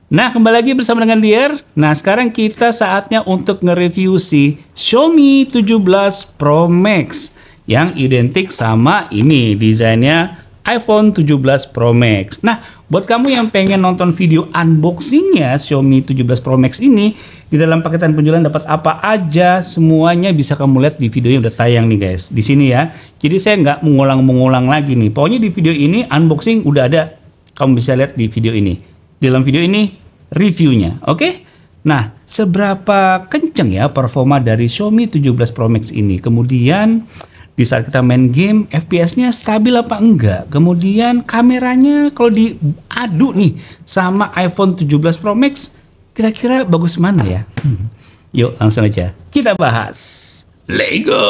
Nah, kembali lagi bersama dengan Dier. Nah, sekarang kita saatnya untuk nge-review si Xiaomi 17 Pro Max yang identik sama ini, desainnya iPhone 17 Pro Max. Nah, buat kamu yang pengen nonton video unboxingnya Xiaomi 17 Pro Max ini, di dalam paketan penjualan dapat apa aja, semuanya bisa kamu lihat di video yang udah tayang nih guys, di sini ya. Jadi saya nggak mengulang-mengulang lagi nih. Pokoknya di video ini unboxing udah ada, kamu bisa lihat di video ini. Dalam video ini reviewnya, oke? Nah, seberapa kenceng ya performa dari Xiaomi 17 Pro Max ini? Kemudian di saat kita main game, FPS-nya stabil apa enggak? Kemudian kameranya kalau diadu nih sama iPhone 17 Pro Max, kira-kira bagus mana ya? Yuk langsung aja kita bahas. Let's go!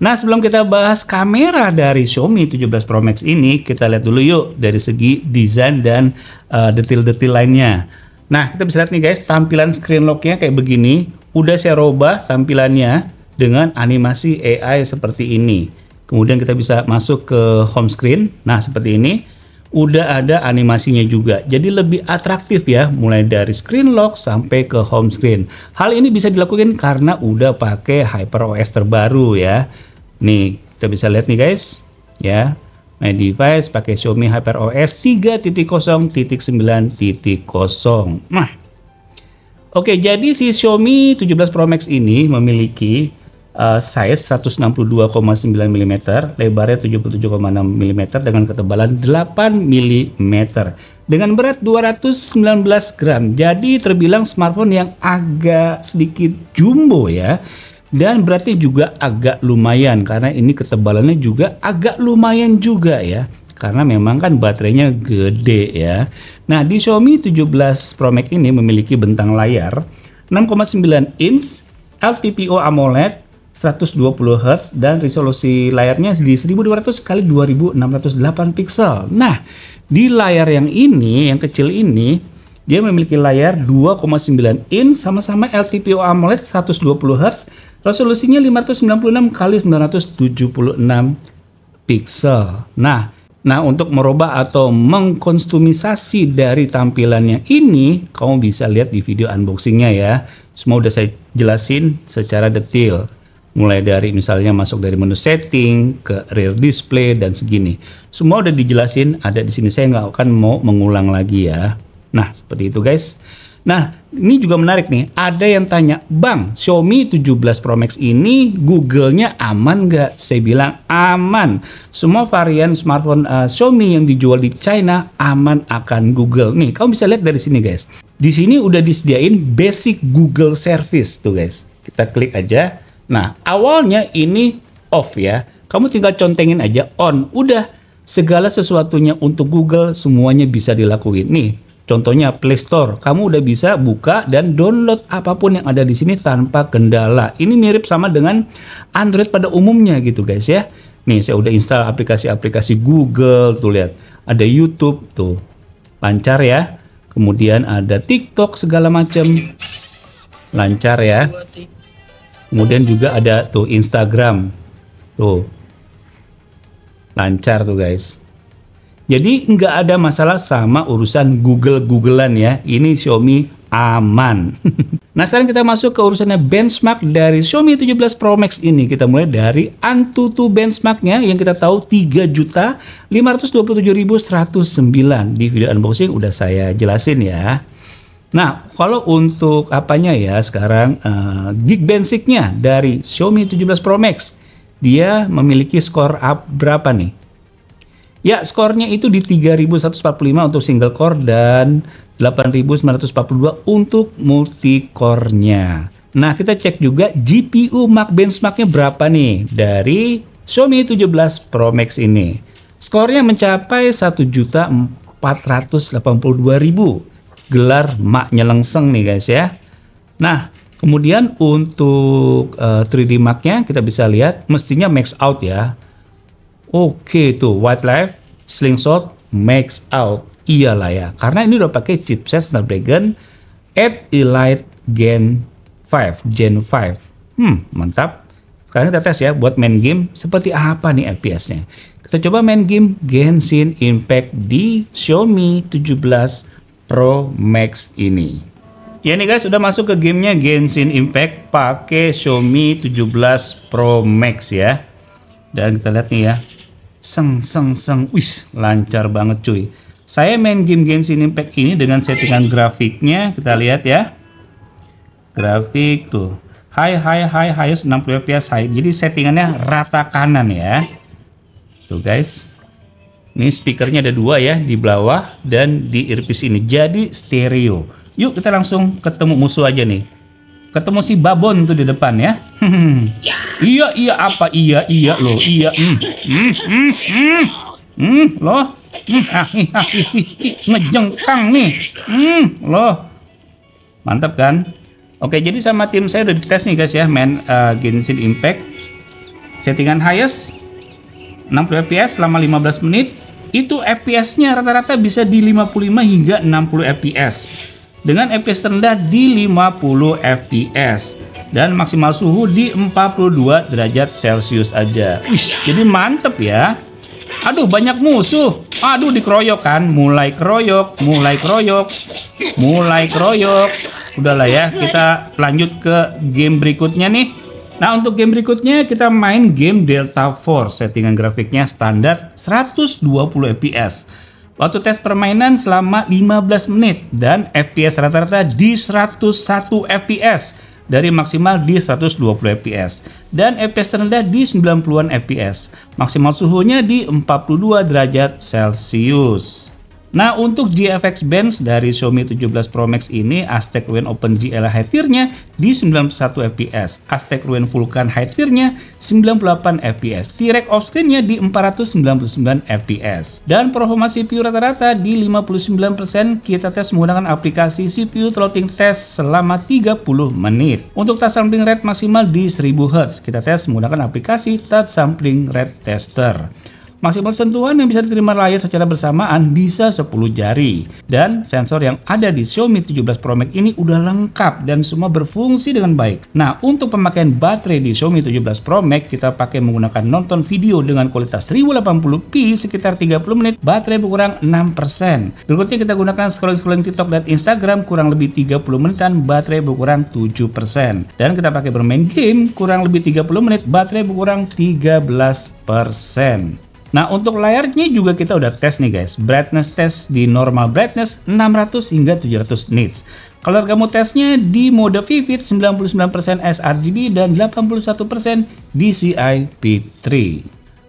Nah, sebelum kita bahas kamera dari Xiaomi 17 Pro Max ini, kita lihat dulu yuk dari segi desain dan detail-detail lainnya. Nah, kita bisa lihat nih guys, tampilan screen lock-nya kayak begini. Udah saya robah tampilannya dengan animasi AI seperti ini. Kemudian kita bisa masuk ke home screen. Nah, seperti ini. Udah ada animasinya juga. Jadi lebih atraktif ya, mulai dari screen lock sampai ke home screen. Hal ini bisa dilakukan karena udah pakai HyperOS terbaru ya. Nih, kita bisa lihat nih guys, ya. My device pakai Xiaomi HyperOS 3.0.9.0. Nah, oke, jadi si Xiaomi 17 Pro Max ini memiliki size 162,9 mm, lebarnya 77,6 mm dengan ketebalan 8 mm, dengan berat 219 gram. Jadi terbilang smartphone yang agak sedikit jumbo ya. Dan beratnya juga agak lumayan karena ini ketebalannya juga agak lumayan juga ya. Karena memang kan baterainya gede ya. Nah, di Xiaomi 17 Pro Max ini memiliki bentang layar 6,9 inch, LTPO AMOLED 120 Hz dan resolusi layarnya di 1200 x 2608 pixel. Nah, di layar yang ini, yang kecil ini, dia memiliki layar 2,9 inch sama-sama LTPO AMOLED 120 Hz, resolusinya 596 x 976 pixel. Nah, untuk merubah atau mengkustomisasi dari tampilannya ini, kamu bisa lihat di video unboxingnya ya. Semua udah saya jelasin secara detail. Mulai dari misalnya masuk dari menu setting ke rear display dan segini. Semua udah dijelasin ada di sini. Saya nggak akan mau mengulang lagi ya. Nah, seperti itu guys. Nah, ini juga menarik nih. Ada yang tanya, Bang, Xiaomi 17 Pro Max ini Google-nya aman nggak? Saya bilang aman. Semua varian smartphone Xiaomi yang dijual di China aman akan Google. Nih, kamu bisa lihat dari sini guys. Di sini udah disediain basic Google service tuh guys. Kita klik aja. Nah, awalnya ini off ya. Kamu tinggal contengin aja on. Udah, segala sesuatunya untuk Google semuanya bisa dilakuin. Nih, contohnya Play Store. Kamu udah bisa buka dan download apapun yang ada di sini tanpa kendala. Ini mirip sama dengan Android pada umumnya gitu guys ya. Nih, saya udah install aplikasi-aplikasi Google. Tuh lihat, ada YouTube tuh. Lancar ya. Kemudian ada TikTok segala macam. Lancar ya. Kemudian juga ada tuh Instagram. Tuh. Lancar tuh guys. Jadi nggak ada masalah sama urusan Googlean ya. Ini Xiaomi aman. Nah, sekarang kita masuk ke urusannya benchmark dari Xiaomi 17 Pro Max ini. Kita mulai dari AnTuTu benchmarknya yang kita tahu 3.527.109. Di video unboxing udah saya jelasin ya. Nah, kalau untuk apanya ya sekarang Geekbench-nya dari Xiaomi 17 Pro Max, dia memiliki skor berapa nih? Ya, skornya itu di 3145 untuk single core dan 8942 untuk multi core-nya. Nah, kita cek juga GPU Mark benchmark-nya berapa nih dari Xiaomi 17 Pro Max ini. Skornya mencapai 1.482.000. Gelar mak nyelengseng nih guys ya. Nah, kemudian untuk 3D Mark-nya kita bisa lihat mestinya max out ya. Oke tuh, wildlife, slingshot, max out. Iyalah ya, karena ini udah pakai chipset Snapdragon 8 Elite Gen 5. Mantap. Sekarang kita tes ya buat main game seperti apa nih FPS-nya. Kita coba main game Genshin Impact di Xiaomi 17 Pro Max ini. Ya nih guys, udah masuk ke gamenya Genshin Impact pakai Xiaomi 17 Pro Max ya. Dan kita lihat nih ya, wih, lancar banget cuy. Saya main game Genshin Impact ini dengan settingan grafiknya, kita lihat ya. Grafik tuh, highest 60 fps high. Jadi settingannya rata kanan ya. Tuh guys. Ini speakernya ada dua ya, di bawah dan di earpiece ini. Jadi stereo. Yuk kita langsung ketemu musuh aja nih. Ketemu si Babon tuh di depan ya. Iya apa iya loh iya loh ngejengkang nih loh, mantap kan. Oke, jadi sama tim saya udah dites nih guys ya, main Genshin Impact settingan highest 60 fps selama 15 menit. Itu FPS-nya rata-rata bisa di 55 hingga 60 fps dengan FPS terendah di 50 fps dan maksimal suhu di 42 derajat Celcius aja. Wih, jadi mantep ya. Aduh, banyak musuh. Aduh, dikeroyok kan. Mulai keroyok. Udahlah ya, kita lanjut ke game berikutnya nih. Nah, untuk game berikutnya kita main game Delta Force. Settingan grafiknya standar 120 fps. Waktu tes permainan selama 15 menit dan FPS rata-rata di 101 fps dari maksimal di 120 fps dan FPS terendah di 90-an fps. Maksimal suhunya di 42 derajat Celcius. Nah, untuk GFX Bench dari Xiaomi 17 Pro Max ini Aztec Rewind OpenGL high tier-nya di 91 fps, Aztec Rewind Vulkan high tier-nya 98 fps, T-Rex off-screen-nya di 499 fps. Dan performa CPU rata-rata di 59%. Kita tes menggunakan aplikasi CPU Throttling Test selama 30 menit. Untuk touch sampling rate maksimal di 1000 Hz. Kita tes menggunakan aplikasi Touch Sampling Rate Tester. Maksimal sentuhan yang bisa diterima layar secara bersamaan bisa 10 jari. Dan sensor yang ada di Xiaomi 17 Pro Max ini udah lengkap dan semua berfungsi dengan baik. Nah, untuk pemakaian baterai di Xiaomi 17 Pro Max kita pakai menggunakan nonton video dengan kualitas 1080p sekitar 30 menit, baterai berkurang 6%. Berikutnya kita gunakan scrolling TikTok dan Instagram kurang lebih 30 menitan, baterai berkurang 7%. Dan kita pakai bermain game kurang lebih 30 menit, baterai berkurang 13%. Nah, untuk layarnya juga kita udah tes nih guys. Brightness test di normal brightness 600 hingga 700 nits. Color gamut tesnya di mode vivid 99% sRGB dan 81% DCI-P3.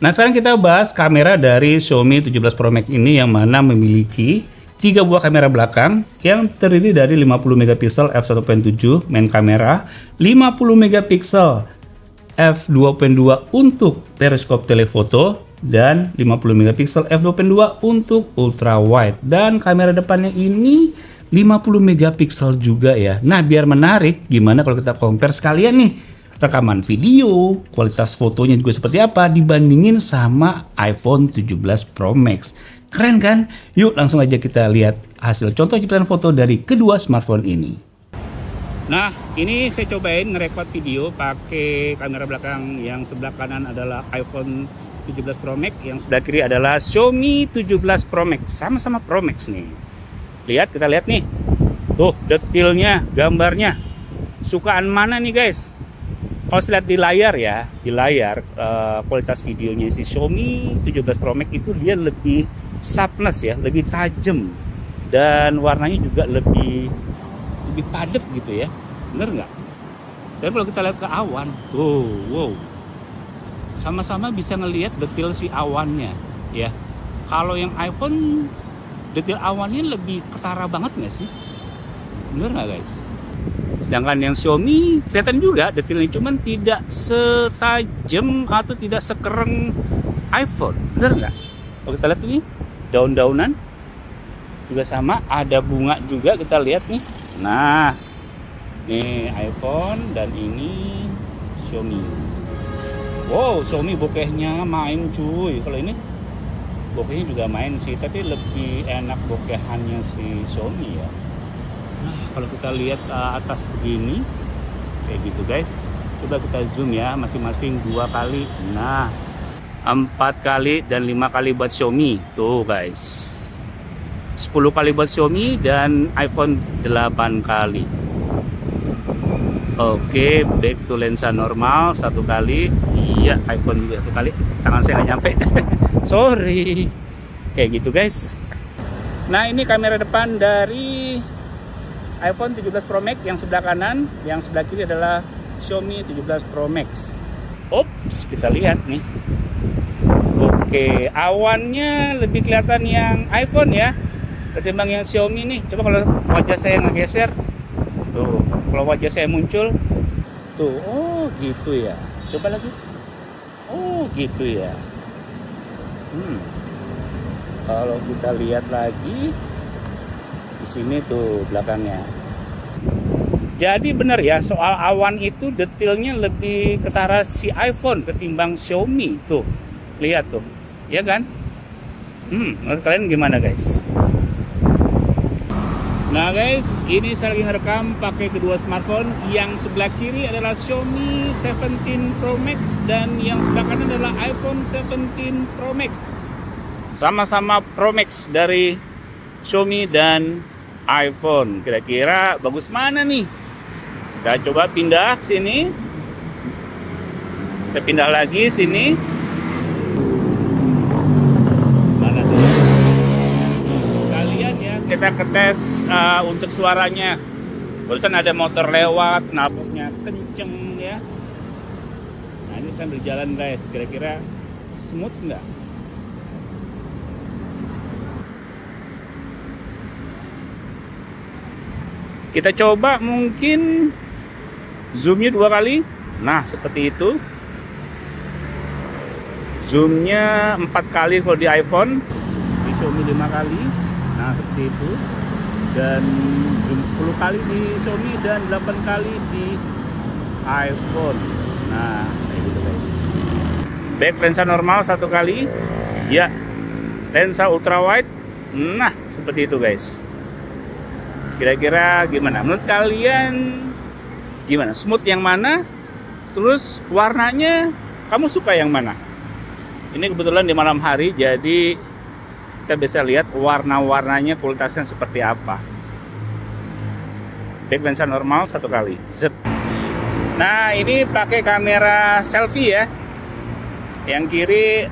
Nah, sekarang kita bahas kamera dari Xiaomi 17 Pro Max ini yang mana memiliki 3 buah kamera belakang yang terdiri dari 50 megapiksel f1.7 main kamera, 50 megapiksel f2.2 untuk periskop telefoto, dan 50 megapiksel f2.2 untuk ultra wide. Dan kamera depannya ini 50 megapiksel juga ya. Nah, biar menarik, gimana kalau kita compare sekalian nih rekaman video, kualitas fotonya juga seperti apa dibandingin sama iPhone 17 Pro Max. Keren kan? Yuk langsung aja kita lihat hasil contoh jepretan foto dari kedua smartphone ini. Nah, ini saya cobain ngerekord video pakai kamera belakang. Yang sebelah kanan adalah iPhone 17 Pro Max, yang sebelah kiri adalah Xiaomi 17 Pro Max. Sama-sama Pro Max nih. Kita lihat nih. Tuh, detailnya, gambarnya. Sukaan mana nih guys? Kalau lihat di layar ya, kualitas videonya si Xiaomi 17 Pro Max itu dia lebih sharpness ya, lebih tajam. Dan warnanya juga lebih padat gitu ya. Bener nggak? Dan kalau kita lihat ke awan, wow. Sama-sama bisa ngelihat detail si awannya ya. Kalau yang iPhone detail awannya lebih ketara banget nggak sih? Bener nggak guys? Sedangkan yang Xiaomi kelihatan juga detailnya, cuman tidak setajam atau tidak sekereng iPhone. Bener nggak? Kalau kita lihat ini daun-daunan juga sama, ada bunga juga kita lihat nih. Nah, ini iPhone dan ini Xiaomi. Wow, Xiaomi bokehnya main cuy. Kalau ini bokehnya juga main sih, tapi lebih enak bokehannya si Xiaomi ya. Nah, kalau kita lihat atas begini kayak gitu guys. Coba kita zoom ya, masing-masing 2 kali. Nah, 4 kali dan 5 kali buat Xiaomi. Tuh guys, 10 kali buat Xiaomi dan iPhone 8 kali. Oke, back to lensa normal 1 kali. Iya, iPhone juga 1 kali. Tangan saya nggak nyampe. Sorry. Kayak gitu guys. Nah, ini kamera depan dari iPhone 17 Pro Max yang sebelah kanan, yang sebelah kiri adalah Xiaomi 17 Pro Max. Ops, kita lihat nih. Oke, awannya lebih kelihatan yang iPhone ya ketimbang yang Xiaomi nih. Coba kalau wajah saya ngegeser. Tuh, kalau wajah saya muncul. Tuh, oh gitu ya. Coba lagi. Oh gitu ya. Kalau kita lihat lagi di sini tuh belakangnya. Jadi benar ya, soal awan itu detailnya lebih ketara si iPhone ketimbang Xiaomi tuh. Lihat tuh, ya kan? Menurut kalian gimana guys? Nah guys, ini saya lagi ngerekam pakai kedua smartphone. Yang sebelah kiri adalah Xiaomi 17 Pro Max dan yang sebelah kanan adalah iPhone 17 Pro Max. Sama-sama Pro Max dari Xiaomi dan iPhone. Kira-kira bagus mana nih? Kita coba pindah ke sini. Kita pindah lagi sini. Mana tuh? Kalian ya, kita ketes untuk suaranya. Barusan ada motor lewat, knalpotnya kenceng ya. Nah, ini sambil jalan guys. Kira-kira smooth nggak? Kita coba mungkin zoomnya 2 kali. Nah, seperti itu. Zoomnya 4 kali kalau di iPhone, di Xiaomi 5 kali. Nah, seperti itu. Dan zoom 10 kali di Xiaomi dan 8 kali di iPhone. Nah, kayak gitu guys. Back lensa normal 1 kali. Ya, lensa ultra wide. Nah, seperti itu guys. Kira-kira gimana? Menurut kalian gimana? Smooth yang mana? Terus warnanya kamu suka yang mana? Ini kebetulan di malam hari, jadi kita bisa lihat warna-warnanya kualitasnya seperti apa. Back lensa normal 1 kali. Zet. Nah, ini pakai kamera selfie ya. Yang kiri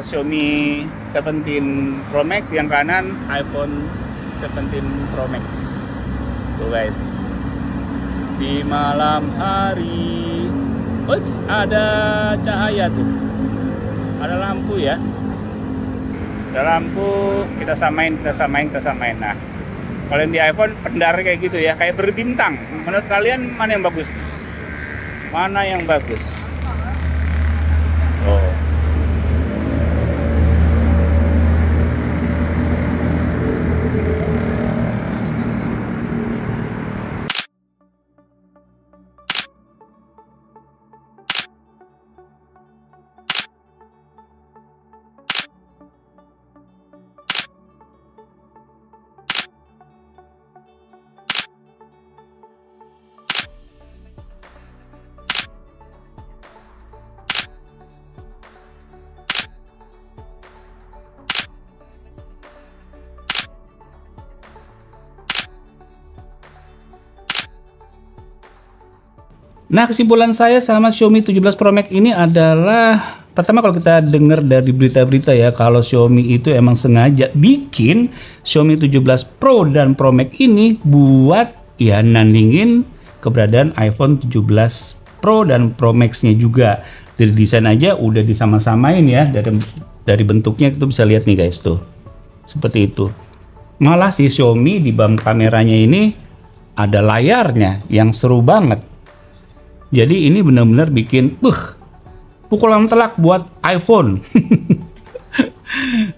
Xiaomi 17 Pro Max, yang kanan iPhone 17 Pro Max. Tuh guys, di malam hari. Ups, ada cahaya tuh, ada lampu ya, ada lampu. Kita samain. Nah, kalau yang di iPhone pendar kayak gitu ya, kayak berbintang. Menurut kalian mana yang bagus? Mana yang bagus? Oh, nah, kesimpulan saya sama Xiaomi 17 Pro Max ini adalah, pertama kalau kita dengar dari berita-berita ya, kalau Xiaomi itu emang sengaja bikin Xiaomi 17 Pro dan Pro Max ini buat ya nandingin keberadaan iPhone 17 Pro dan Pro Max-nya juga. Dari desain aja udah disama-samain ya, dari bentuknya kita bisa lihat nih guys tuh. Seperti itu. Malah si Xiaomi di bawah kameranya ini ada layarnya yang seru banget. Jadi ini benar-benar bikin pukulan telak buat iPhone.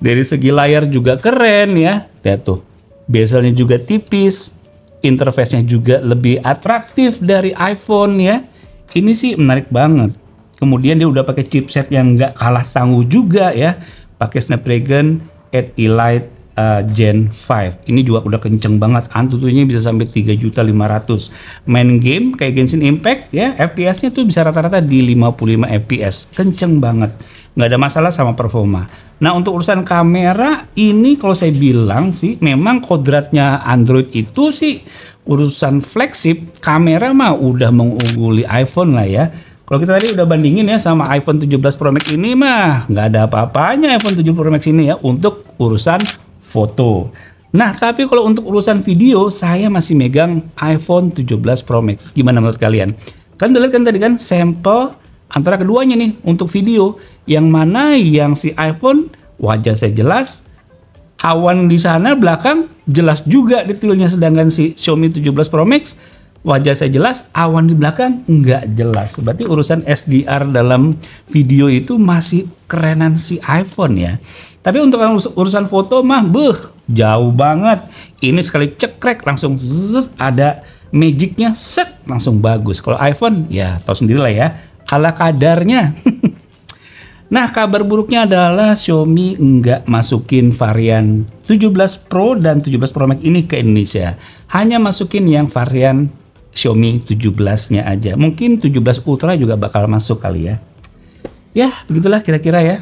Dari segi layar juga keren ya. Lihat tuh, bezelnya juga tipis, interface-nya juga lebih atraktif dari iPhone ya. Ini sih menarik banget. Kemudian dia udah pakai chipset yang nggak kalah tangguh juga ya. Pakai Snapdragon 8 Elite Gen 5. Ini juga udah kenceng banget, Antutunya bisa sampai 3.500.000. Main game kayak Genshin Impact ya, FPS-nya tuh bisa rata-rata di 55 FPS. Kenceng banget, nggak ada masalah sama performa. Nah, untuk urusan kamera ini kalau saya bilang sih memang kodratnya Android itu sih urusan flagship kamera mah udah mengungguli iPhone lah ya. Kalau kita tadi udah bandingin ya sama iPhone 17 Pro Max ini mah nggak ada apa-apanya iPhone 17 Pro Max ini ya untuk urusan foto. Nah, tapi kalau untuk urusan video, saya masih megang iPhone 17 Pro Max. Gimana menurut kalian? Kan udah lihat kan tadi kan sampel antara keduanya nih untuk video. Yang mana yang si iPhone wajah saya jelas, awan di sana belakang jelas juga detailnya, sedangkan si Xiaomi 17 Pro Max wajah saya jelas, awan di belakang nggak jelas. Berarti urusan SDR dalam video itu masih kerenan si iPhone ya. Tapi untuk urusan foto mah, jauh banget. Ini sekali cekrek langsung zzz, ada magicnya, set langsung bagus. Kalau iPhone ya tahu sendiri lah ya, ala kadarnya. Nah, kabar buruknya adalah Xiaomi nggak masukin varian 17 Pro dan 17 Pro Max ini ke Indonesia. Hanya masukin yang varian Xiaomi 17-nya aja. Mungkin 17 Ultra juga bakal masuk kali ya. Ya, begitulah kira-kira ya.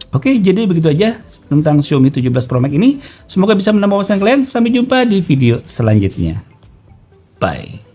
Oke, jadi begitu aja tentang Xiaomi 17 Pro Max ini. Semoga bisa menambah wawasan kalian. Sampai jumpa di video selanjutnya. Bye.